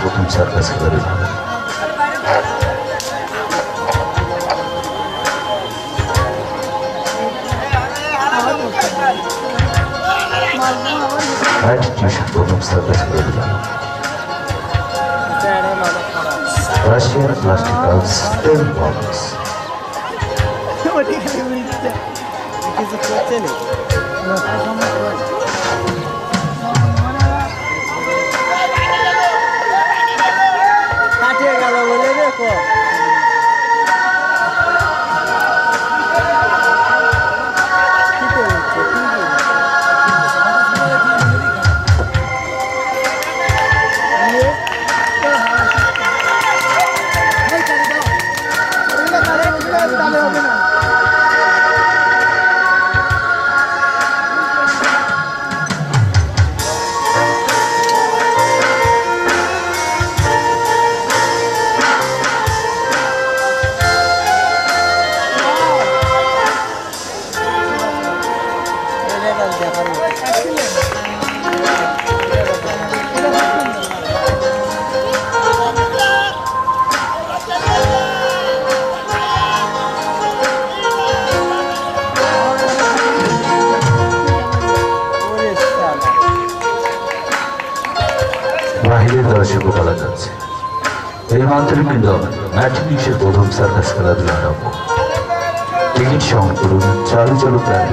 প্রথম সার্কাস খেলার প্রথম সার্কাস করে দিলাম। রাশিয়ান প্লাস্টিক হাউস 10 বক্স বাহিরের দর্শক বলা যাচ্ছে এই মাত্রই কিন্তু ম্যাটনিসের প্রথম সার্কাস খেলাধুলা আরম্ভ। টিকিট সংগ্রহ করুন চালু চালু প্রাণ